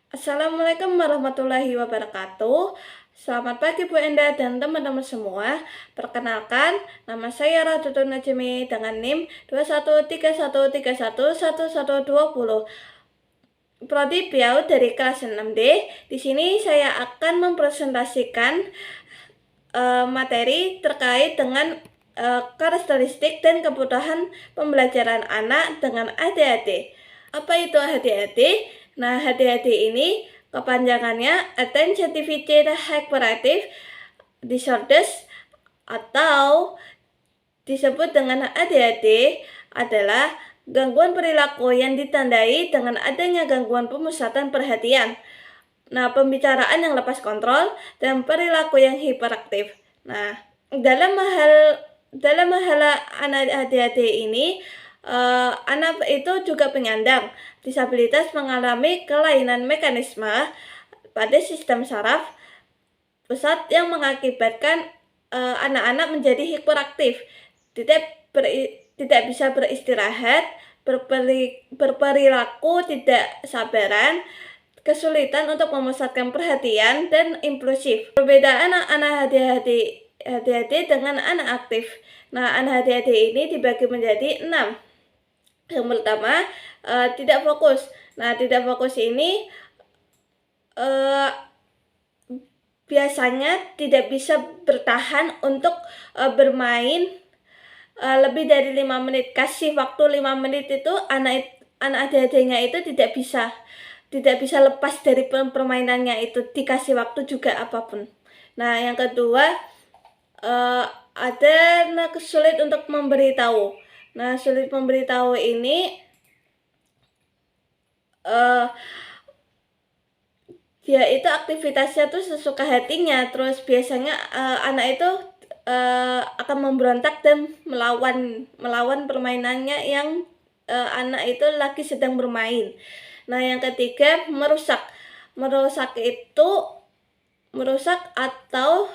Assalamualaikum warahmatullahi wabarakatuh. Selamat pagi Bu Enda dan teman-teman semua. Perkenalkan, nama saya Radutun Najmi dengan NIM 2131311120. Prodi Piau dari kelas 6D. Di sini saya akan mempresentasikan materi terkait dengan karakteristik dan kebutuhan pembelajaran anak dengan ADHD. Apa itu ADHD? Nah, ADHD ini kepanjangannya Attention Deficit Hyperactive Disorders atau disebut dengan ADHD adalah gangguan perilaku yang ditandai dengan adanya gangguan pemusatan perhatian. Nah, pembicaraan yang lepas kontrol dan perilaku yang hiperaktif. Nah, dalam hal anak ADHD ini, anak itu juga penyandang disabilitas mengalami kelainan mekanisme pada sistem saraf pusat yang mengakibatkan anak-anak menjadi hiperaktif, tidak bisa beristirahat, berperilaku tidak sabaran, kesulitan untuk memusatkan perhatian, dan impulsif. Perbedaan anak ADHD dengan anak aktif. Nah, anak ADHD ini dibagi menjadi 6. Yang pertama, tidak fokus. Nah, tidak fokus ini biasanya tidak bisa bertahan untuk bermain lebih dari 5 menit. Kasih waktu 5 menit itu anak ADHD-nya itu tidak bisa lepas dari permainannya itu, dikasih waktu juga apapun. Nah, yang kedua, ada sulit untuk memberitahu. Nah, sulit memberitahu ini dia itu aktivitasnya tuh sesuka hatinya, terus biasanya anak itu akan memberontak dan melawan permainannya yang anak itu lagi sedang bermain. Nah, yang ketiga, merusak itu merusak atau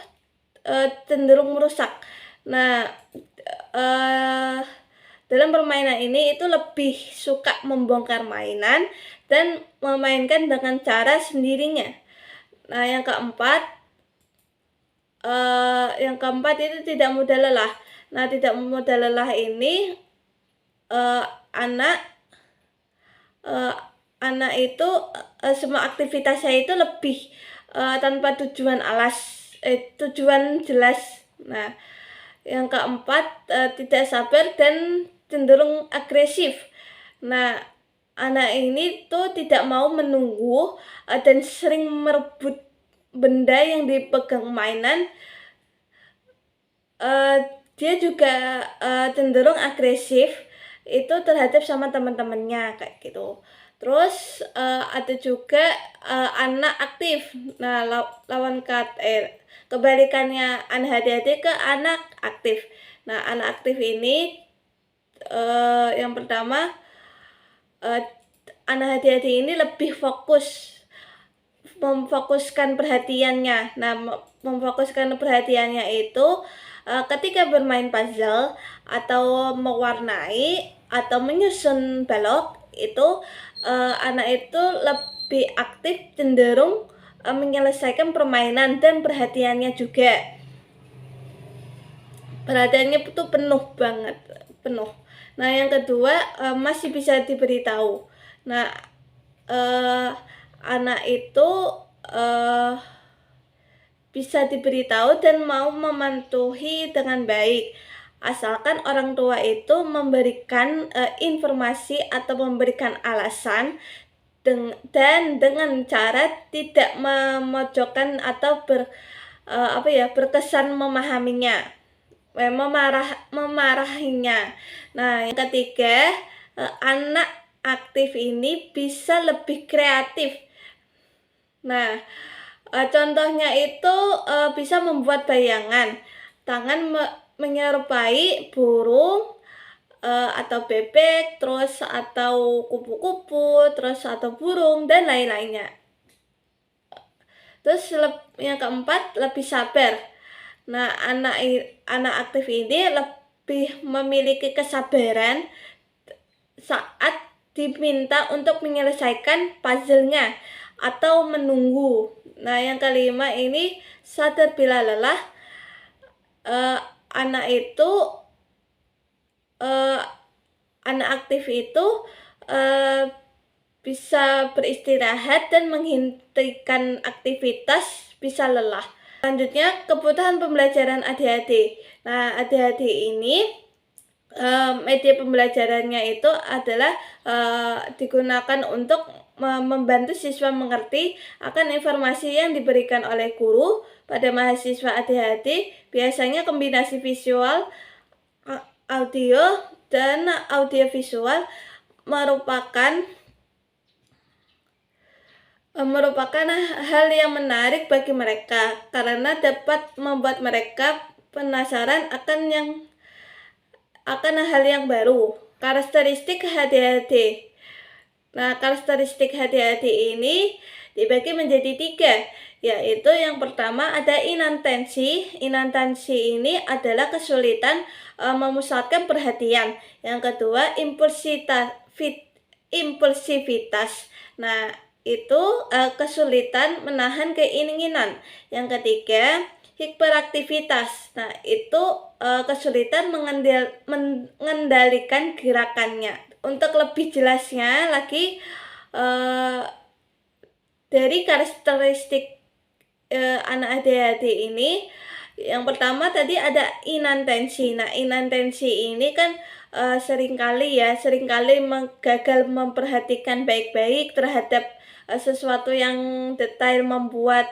cenderung merusak. Nah, dalam permainan ini itu lebih suka membongkar mainan dan memainkan dengan cara sendirinya. Nah, yang keempat itu tidak mudah lelah. Nah, tidak mudah lelah ini anak itu semua aktivitasnya itu lebih tanpa tujuan jelas. Nah, yang keempat, tidak sabar dan cenderung agresif. Nah, anak ini tuh tidak mau menunggu dan sering merebut benda yang dipegang mainan. Dia juga cenderung agresif itu terhadap sama teman-temannya kayak gitu. Terus ada juga anak aktif. Nah, lawan kebalikannya anak ADHD ke anak aktif. Nah, anak aktif ini yang pertama, anak ADHD ini lebih memfokuskan perhatiannya. Nah, memfokuskan perhatiannya itu ketika bermain puzzle atau mewarnai atau menyusun balok itu anak itu lebih aktif, cenderung menyelesaikan permainan dan perhatiannya juga. Perhatiannya itu penuh banget, penuh. Nah, yang kedua, masih bisa diberitahu. Nah, anak itu bisa diberitahu dan mau mematuhi dengan baik, asalkan orang tua itu memberikan informasi atau memberikan alasan dan dengan cara tidak memojokkan atau berkesan memahaminya, memarahinya. Nah, yang ketiga, anak aktif ini bisa lebih kreatif. Nah, contohnya itu bisa membuat bayangan, tangan menyerupai burung atau bebek, terus atau kupu-kupu, terus atau burung dan lain-lainnya. Terus yang keempat, lebih sabar. Nah, anak aktif ini lebih memiliki kesabaran saat diminta untuk menyelesaikan puzzle-nya atau menunggu. Nah, yang kelima ini sadar bila lelah. Anak itu anak aktif itu bisa beristirahat dan menghentikan aktivitas bisa lelah. Selanjutnya, kebutuhan pembelajaran ADHD. Nah, ADHD ini media pembelajarannya itu adalah digunakan untuk membantu siswa mengerti akan informasi yang diberikan oleh guru. Pada mahasiswa ADHD biasanya kombinasi visual, audio, dan audiovisual merupakan hal yang menarik bagi mereka karena dapat membuat mereka penasaran akan hal yang baru. Karakteristik HDHD. Nah, karakteristik HDHD ini dibagi menjadi 3, yaitu yang pertama ada inattensi. Inattensi ini adalah kesulitan memusatkan perhatian. Yang kedua, impulsivitas. Nah, itu kesulitan menahan keinginan. Yang ketiga, hiperaktivitas. Nah, itu kesulitan mengendalikan gerakannya. Untuk lebih jelasnya lagi dari karakteristik anak ADHD ini, yang pertama tadi ada inattensi. Nah, inattensi ini kan seringkali gagal memperhatikan baik-baik terhadap sesuatu yang detail, membuat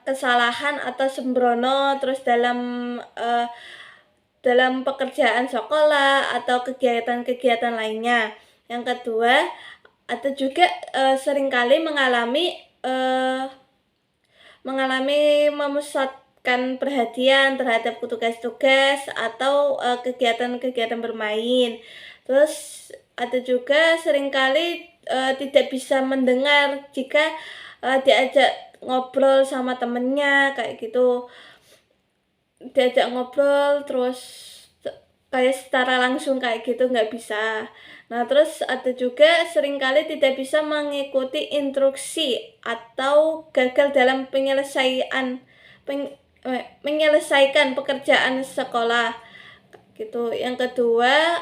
kesalahan atau sembrono terus dalam pekerjaan sekolah atau kegiatan-kegiatan lainnya. Yang kedua, ada juga seringkali mengalami memusatkan perhatian terhadap tugas-tugas atau kegiatan-kegiatan bermain. Terus ada juga seringkali tidak bisa mendengar jika diajak ngobrol sama temennya kayak gitu, diajak ngobrol terus kayak secara langsung kayak gitu nggak bisa. Nah, terus ada juga seringkali tidak bisa mengikuti instruksi atau gagal dalam menyelesaikan pekerjaan sekolah gitu. Yang kedua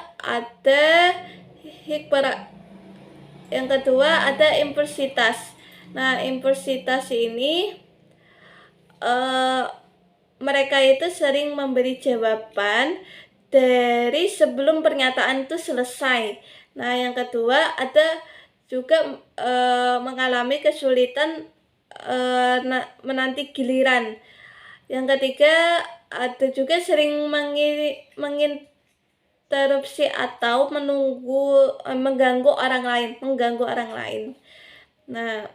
ada impulsitas. Nah, impulsitas ini mereka itu sering memberi jawaban dari sebelum pernyataan itu selesai. Nah, yang kedua ada juga mengalami kesulitan menanti giliran. Yang ketiga ada juga sering menginterupsi atau mengganggu orang lain. Nah,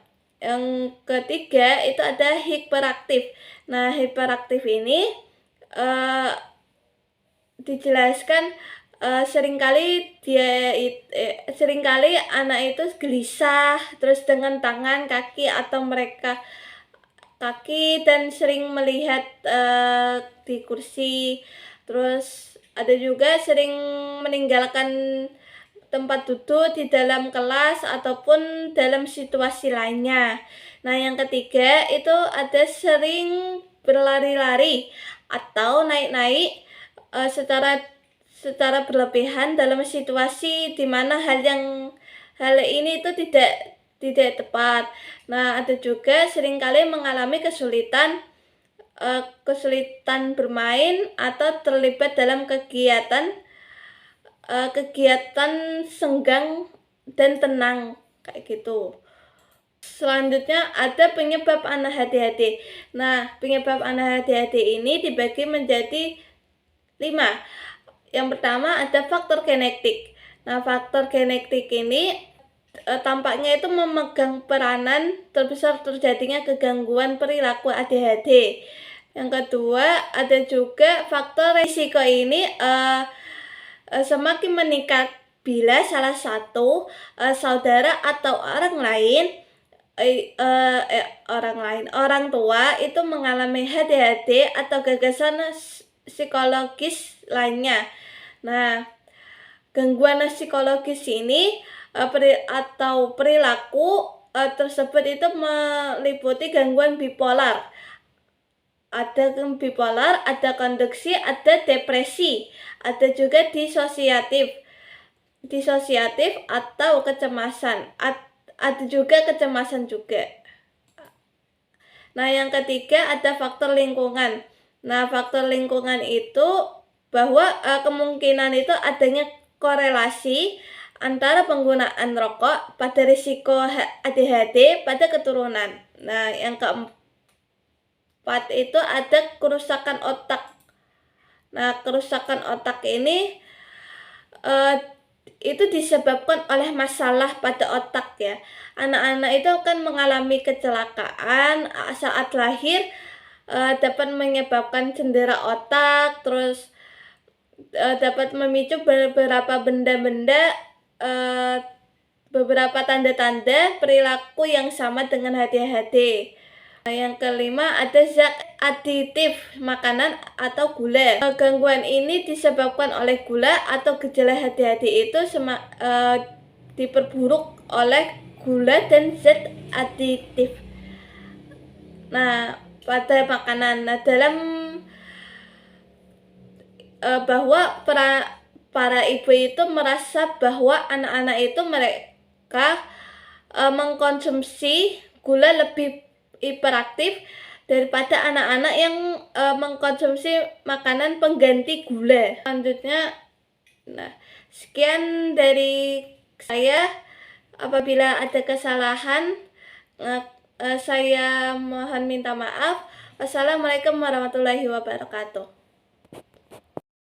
yang ketiga itu ada hiperaktif. Nah, hiperaktif ini dijelaskan seringkali anak itu gelisah terus dengan tangan, kaki dan sering melihat di kursi. Terus ada juga sering meninggalkan tempat duduk di dalam kelas ataupun dalam situasi lainnya. Nah, yang ketiga itu ada sering berlari-lari atau naik-naik secara berlebihan dalam situasi di mana hal ini itu tidak tepat. Nah, ada juga seringkali mengalami kesulitan bermain atau terlibat dalam kegiatan senggang dan tenang kayak gitu. Selanjutnya ada penyebab anak ADHD. Nah, penyebab anak ADHD ini dibagi menjadi 5. Yang pertama ada faktor genetik. Nah, faktor genetik ini tampaknya itu memegang peranan terbesar terjadinya kegangguan perilaku ADHD. Yang kedua ada juga faktor risiko ini semakin meningkat bila salah satu saudara atau orang tua itu mengalami ADHD atau gagasan psikologis lainnya. Nah, gangguan psikologis ini atau perilaku tersebut itu meliputi gangguan bipolar. Ada bipolar, ada konduksi, ada depresi, ada juga disosiatif atau kecemasan, ada juga kecemasan juga. Nah, yang ketiga ada faktor lingkungan. Nah, faktor lingkungan itu bahwa kemungkinan itu adanya korelasi antara penggunaan rokok pada risiko ADHD pada keturunan. Nah, yang keempat itu ada kerusakan otak. Nah, kerusakan otak ini itu disebabkan oleh masalah pada otak ya. Anak-anak itu akan mengalami kecelakaan saat lahir, dapat menyebabkan cedera otak, terus dapat memicu beberapa benda-benda, beberapa tanda-tanda perilaku yang sama dengan ADHD. Nah, yang kelima ada zat aditif makanan atau gula. Gangguan ini disebabkan oleh gula atau gejala ADHD itu diperburuk oleh gula dan zat aditif. Nah, pada makanan, dalam bahwa para ibu itu merasa bahwa anak-anak itu mereka mengkonsumsi gula lebih hiperaktif daripada anak-anak yang mengkonsumsi makanan pengganti gula. Selanjutnya, nah, sekian dari saya. Apabila ada kesalahan, saya mohon minta maaf. Wassalamualaikum warahmatullahi wabarakatuh.